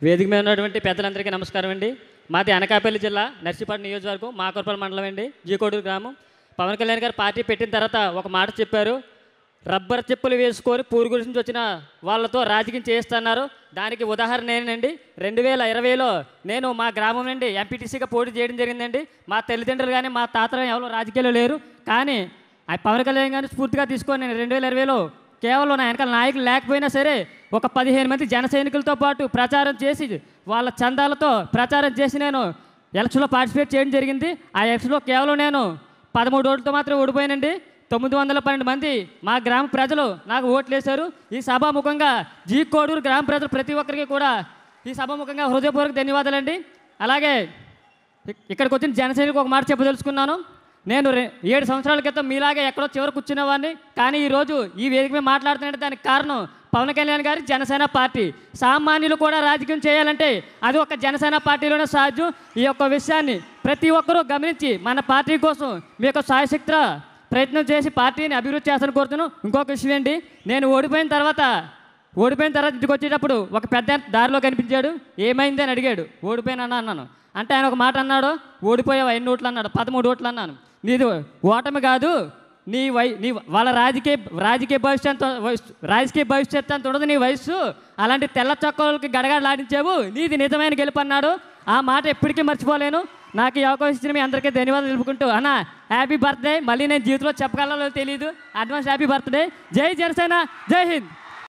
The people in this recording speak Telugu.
వేదిక మీద ఉన్నటువంటి పెద్దలందరికీ నమస్కారం అండి. మాది అనకాపల్లి జిల్లా నర్సీపట్నం నియోజకవర్గం మాకూరపల్లి మండలం అండి, జీకోడూరు గ్రామం. పవన్ కళ్యాణ్ గారు పార్టీ పెట్టిన తర్వాత ఒక మాట చెప్పారు, రబ్బర్ చెప్పులు వేసుకొని పూరు గురించి వచ్చిన వాళ్ళతో రాజకీయం చేస్తున్నారు. దానికి ఉదాహరణ నేనండి. 2020లో నేను మా గ్రామం నుండి ఎంపీటీసీగా పోటీ చేయడం జరిగిందండి. మా తల్లిదండ్రులు కానీ మా తాతలు ఎవరో రాజకీయాలు లేరు, కానీ పవన్ కళ్యాణ్ గారిని స్ఫూర్తిగా తీసుకొని నేను 2020లో కేవలం నా వెనకాల నాయకులు లేకపోయినా సరే ఒక 15 మంది జన సైనికులతో పాటు ప్రచారం చేసి వాళ్ళ చందాలతో ప్రచారం చేసి నేను ఎలక్షన్లో పార్టిసిపేట్ చేయడం జరిగింది. ఆ ఎలక్షన్లో కేవలం నేను 13 ఓట్లతో మాత్రం ఓడిపోయానండి. 912 మంది మా గ్రామ ప్రజలు నాకు ఓట్లు వేశారు. ఈ సభాముఖంగా జీకోడూరు గ్రామ ప్రజలు ప్రతి ఒక్కరికి కూడా ఈ సభాముఖంగా హృదయపూర్వక ధన్యవాదాలండి. అలాగే ఇక్కడికి వచ్చిన జన సైనికులకు ఒక మాట చెప్పదలుచుకున్నాను. నేను 7 సంవత్సరాల క్రితం మీలాగే ఎక్కడో చివరి కూర్చునేవాడిని, కానీ ఈరోజు ఈ వేదిక మీద మాట్లాడుతున్నట్టు దానికి కారణం పవన్ కళ్యాణ్ గారి జనసేన పార్టీ. సామాన్యులు కూడా రాజకీయం చేయాలంటే అది ఒక జనసేన పార్టీలోనే సాధ్యం. ఈ యొక్క విషయాన్ని ప్రతి ఒక్కరూ గమనించి మన పార్టీ కోసం మీ యొక్క సాయశక్తి ప్రయత్నం చేసి పార్టీని అభివృద్ధి చేస్తాను కోరుతున్నాను. ఇంకొక విషయం ఏంటి, నేను ఓడిపోయిన తర్వాత ఇంటికి వచ్చేటప్పుడు ఒక పెద్ద దారిలో కనిపించాడు. ఏమైంది అని అడిగాడు. ఓడిపోయినా అన్నాను. అంటే ఆయన ఒక మాట అన్నాడు, ఓడిపోయావు 5 ఓట్లు అన్నాడు. 13 ఓట్లు అన్నాను. నీది ఓటమి కాదు, నీ వాళ్ళ రాజకీయ భవిష్యత్తు అంత ఉండదు నీ వయస్సు. అలాంటి తెల్ల చొక్కలకి గడగడలాడించావు, నీది నిజమైన గెలుపు అన్నాడు. ఆ మాట ఎప్పటికీ మర్చిపోలేను. నాకు ఈ అవకాశం ఇచ్చిన మీ అందరికీ ధన్యవాదాలు తెలుపుకుంటూ, అన్న హ్యాపీ బర్త్డే. మళ్ళీ నేను జీవితంలో చెప్పగలలో తెలియదు. Advance happy birthday. జై జనసేన, జై హింద్.